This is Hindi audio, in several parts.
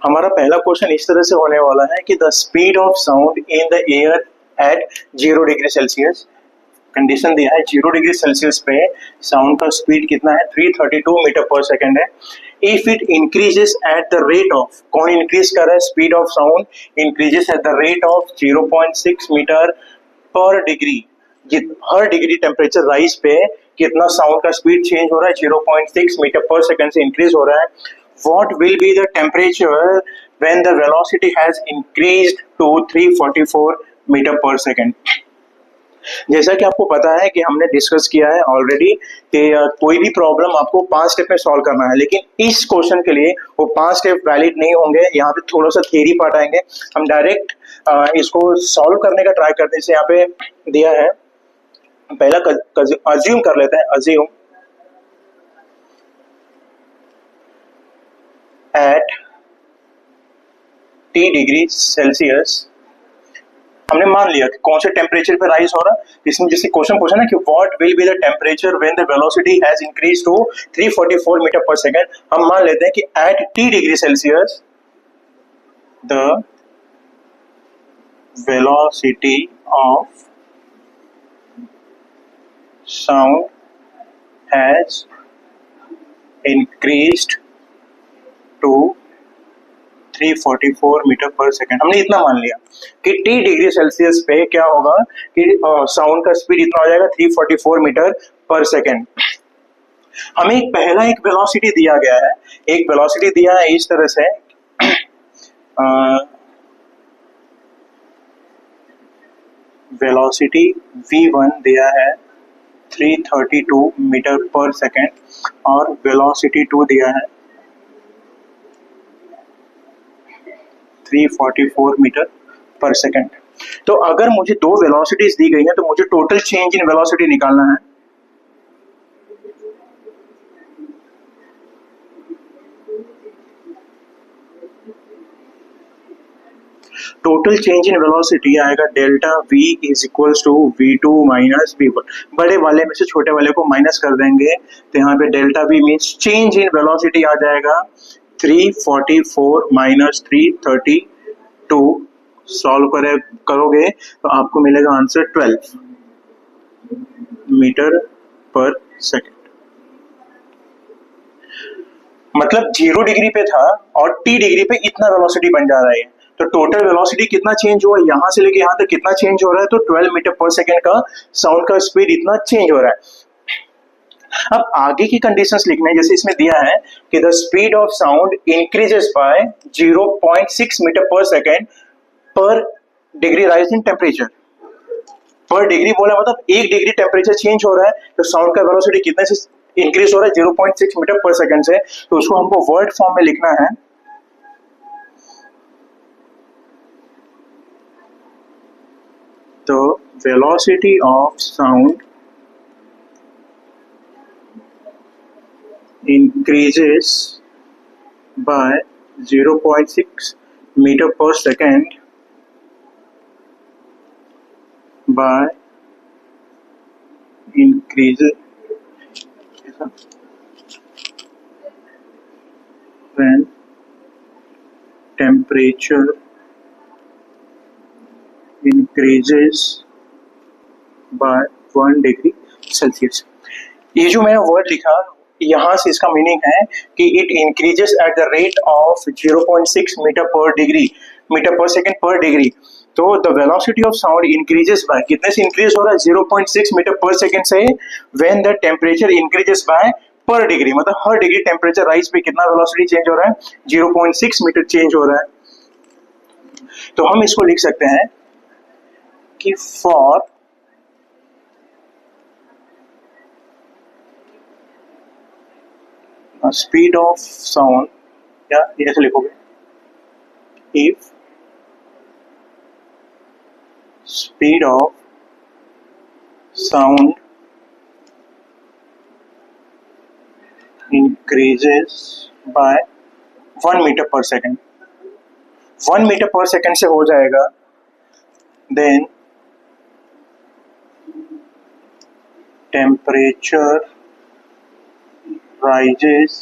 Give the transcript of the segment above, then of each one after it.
हमारा पहला क्वेश्चन इस तरह से होने वाला है कि the speed of sound in the air at 0 degree Celsius. Condition दिया है 0 डिग्री सेल्सियस पे साउंड का स्पीड कितना है 332 मीटर पर सेकेंड है। If it increases at the rate of, कौन इंक्रीज कर रहा है? Speed of sound increases at the rate of 0.6 metre per degree. हर डिग्री टेम्परेचर राइज पे कितना साउंड का स्पीड चेंज हो रहा है? 0.6 मीटर पर सेकेंड से इंक्रीज हो रहा है। What will be the temperature when the velocity has increased to 344 metre per second? जैसा कि आपको पता है कि हमने डिस्कस किया है ऑलरेडी कि कोई भी प्रॉब्लम आपको 5 स्टेप में सॉल्व करना है, लेकिन इस क्वेश्चन के लिए वो 5 स्टेप वैलिड नहीं होंगे। यहाँ पे थोड़ा सा थियरी पार्ट आएंगे, हम डायरेक्ट इसको सॉल्व करने का ट्राई करते हैं। जैसे यहाँ पे दिया है, पहला अज्यूम कर लेते हैं, assume at T degree Celsius. हमने मान लिया कि कौन से टेम्परेचर पे राइज हो रहा है। इसमें जैसे क्वेश्चन पूछा ना कि what will be the temperature when the velocity has increase to 344 metre per second. हम मान लेते हैं कि at T degree Celsius the velocity of sound has increased to 344 metre per second. हमने इतना मान लिया कि T डिग्री सेल्सियस पे क्या होगा कि साउंड का स्पीड इतना हो जाएगा 344 मीटर पर सेकेंड। हमें पहला एक वेलोसिटी दिया गया है, एक वेलोसिटी दिया है इस तरह से वेलोसिटी V1 दिया है 332 मीटर पर सेकेंड और वेलोसिटी 2 दिया है 344 मीटर पर सेकेंड। तो अगर मुझे दो वेलोसिटीज दी गई हैं तो मुझे टोटल चेंज इन वेलोसिटी निकालना है। टोटल चेंज इन वेलोसिटी आएगा delta V is equals to V2 minus V1। बड़े वाले में से छोटे वाले को माइनस कर देंगे तो यहाँ पे delta V means change in velocity आ जाएगा 344 माइनस 332। सॉल्व करोगे तो आपको मिलेगा आंसर 12 मीटर पर सेकेंड। मतलब 0 डिग्री पे था और T डिग्री पे इतना वेलोसिटी बन जा रहा है। तो टोटल वेलोसिटी कितना चेंज हुआ, यहां से लेके यहां तक कितना चेंज हो रहा है? तो 12 मीटर पर सेकेंड का साउंड का स्पीड इतना चेंज हो रहा है। अब आगे की कंडीशंस लिखने हैं, जैसे इसमें दिया है कि the speed of sound increases by 0.6 metre per second per degree rise in temperature. Per degree बोला मतलब 1 डिग्री टेम्परेचर चेंज हो रहा है तो साउंड का वेलोसिटी कितने से इंक्रीज हो रहा है? 0.6 मीटर पर सेकेंड से। तो उसको हमको वर्ड फॉर्म में लिखना है। तो velocity of sound increases by 0.6 meter per second by increases when temperature increases by 1 degree Celsius. ये जो मैंने वर्ड लिखा यहाँ से इसका मीनिंग है कि it increases at the rate of 0.6 metre per second per degree. तो the velocity of sound increases by, कितने से इंक्रीज हो रहा है? 0.6 मीटर पर सेकेंड से when the temperature increases by पर डिग्री। मतलब हर डिग्री टेम्परेचर राइज पे कितना वेलोसिटी चेंज हो रहा है? 0.6 मीटर चेंज हो रहा है। तो हम इसको लिख सकते हैं कि फॉर स्पीड ऑफ साउंड, या ऐसे लिखोगे, if speed of sound increases by 1 metre per second, 1 metre per second से हो जाएगा, then temperature rises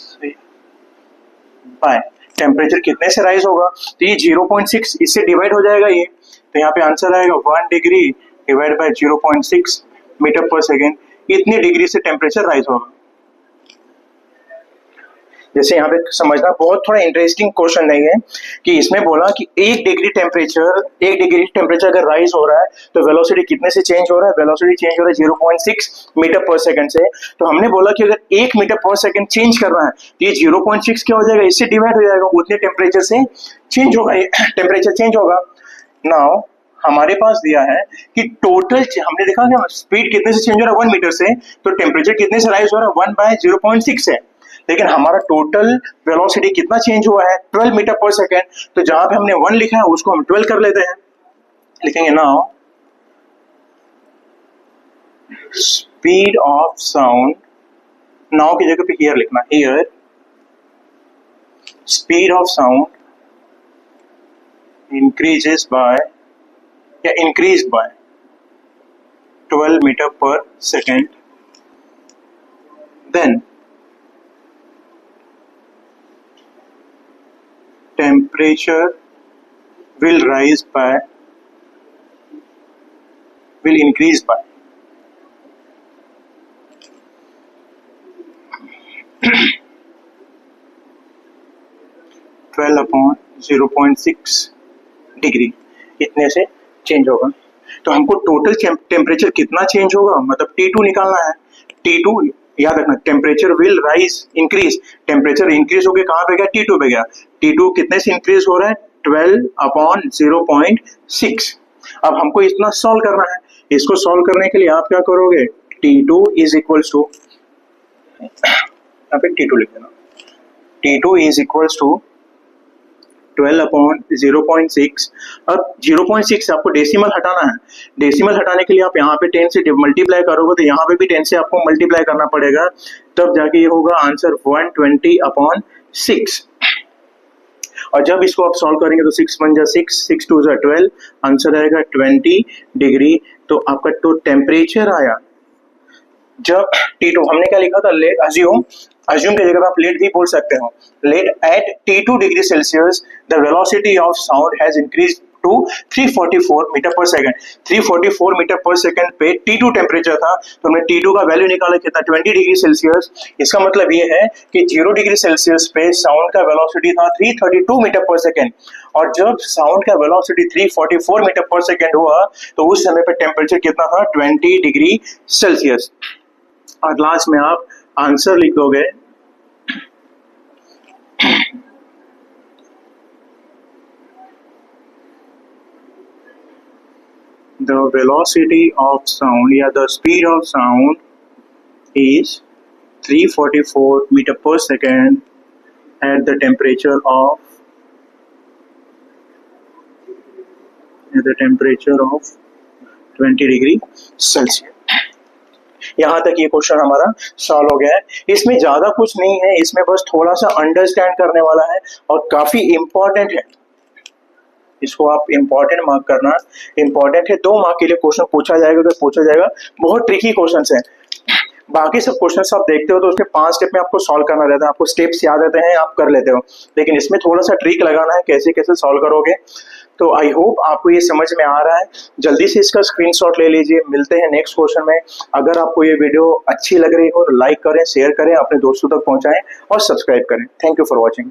by, temperature कितने से राइज होगा, तो ये 0.6 इससे डिवाइड हो जाएगा ये, तो यहाँ पे आंसर आएगा 1 degree divide by 0.6 metre per second, इतनी डिग्री से टेम्परेचर राइज होगा। जैसे यहाँ पे समझना बहुत थोड़ा इंटरेस्टिंग क्वेश्चन नहीं है कि इसमें बोला कि 1 डिग्री टेम्परेचर अगर राइज हो रहा है तो वेलोसिटी कितने से चेंज हो रहा है, वेलोसिटी चेंज हो रहा है 0.6 मीटर पर सेकंड से। तो हमने बोला कि अगर 1 मीटर पर सेकंड चेंज कर रहा है तो ये 0.6 क्या हो जाएगा, इससे डिवाइड हो जाएगा, उतने टेम्परेचर से चेंज होगा, ये टेम्परेचर चेंज होगा। नाउ हमारे पास दिया है कि टोटल, हमने देखा कि स्पीड कितने से चेंज हो रहा है 1 मीटर से, तो टेम्परेचर कितने से राइज हो रहा है 1/0.6 है, लेकिन हमारा टोटल वेलोसिटी कितना चेंज हुआ है 12 मीटर पर सेकेंड। तो जहां पे हमने 1 लिखा है उसको हम 12 कर लेते हैं, लिखेंगे now speed of sound, now की जगह पे हियर लिखना, here speed of sound increased by 12 meter per second, then temperature will increase by 12/0.6 degree, इतने से चेंज होगा। तो हमको टोटल टेम्परेचर कितना चेंज होगा, मतलब T2 निकालना है। T2 याद रखना, temperature will rise increase, temperature increase होके कहाँ पे गया, T2 पे गया। T2 कितने से इंक्रीज हो रहा है 12/0.6। अब हमको इतना सॉल्व करना है, इसको सॉल्व करने के लिए आप क्या करोगे, T2 इज इक्वल्स टू, यहाँ पे T2 लिख देना, T2 इज इक्वल्स टू 12/0.6। अब 0.6 आपको डेसिमल हटाना है, डेसिमल हटाने के लिए आप यहाँ पे 10 से मल्टीप्लाई करोगे तो यहाँ पे भी 10 से आपको मल्टीप्लाई करना पड़ेगा, तब जाके ये होगा आंसर 120/6। और जब इसको आप सॉल्व करेंगे तो 6 1 जा 6, 6 2 जा 12, आंसर आएगा 20 डिग्री। तो आपका तो टेम्परेचर आया जब T2, हमने क्या लिखा था, लेट अज्यूम की जगह आप लेट भी बोल सकते हो, let at T2 degree Celsius the velocity of sound has increase to 344 metre per second. 344 metre per second पे T2 टेम्परेचर था, तो हमने T2 का वैल्यू निकाला कितना, 20 डिग्री सेल्सियस। इसका मतलब ये है कि 0 डिग्री सेल्सियस पे साउंड का वेलोसिटी था 332 मीटर पर सेकंड, और जब साउंड का वेलोसिटी 344 मीटर पर सेकंड हुआ तो उस समय पे टेम्परेचर कितना था 20 डिग्री सेल्सियस। और लास्ट में आप आंसर लिख दोगे, the velocity of sound या the speed of sound is 344 meter per second at the temperature of 20 degree Celsius. यहाँ तक ये क्वेश्चन हमारा सॉल्व हो गया है। इसमें ज्यादा कुछ नहीं है, इसमें बस थोड़ा सा अंडरस्टैंड करने वाला है और काफी इंपॉर्टेंट है, इसको आप इंपॉर्टेंट मार्क करना, इंपॉर्टेंट है। 2 मार्क के लिए क्वेश्चन पूछा जाएगा, अगर पूछा जाएगा, बहुत ट्रिकी क्वेश्चन है। बाकी सब क्वेश्चन आप देखते हो तो उसके 5 स्टेप में आपको सॉल्व करना रहता है, आपको स्टेप्स याद रहते हैं, आप कर लेते हो, लेकिन इसमें थोड़ा सा ट्रिक लगाना है, कैसे कैसे सॉल्व करोगे। तो आई होप आपको ये समझ में आ रहा है। जल्दी से इसका स्क्रीनशॉट ले लीजिए। मिलते हैं नेक्स्ट क्वेश्चन में। अगर आपको ये वीडियो अच्छी लग रही हो तो लाइक करें, शेयर करें, अपने दोस्तों तक पहुंचाएं और सब्सक्राइब करें। Thank you for watching.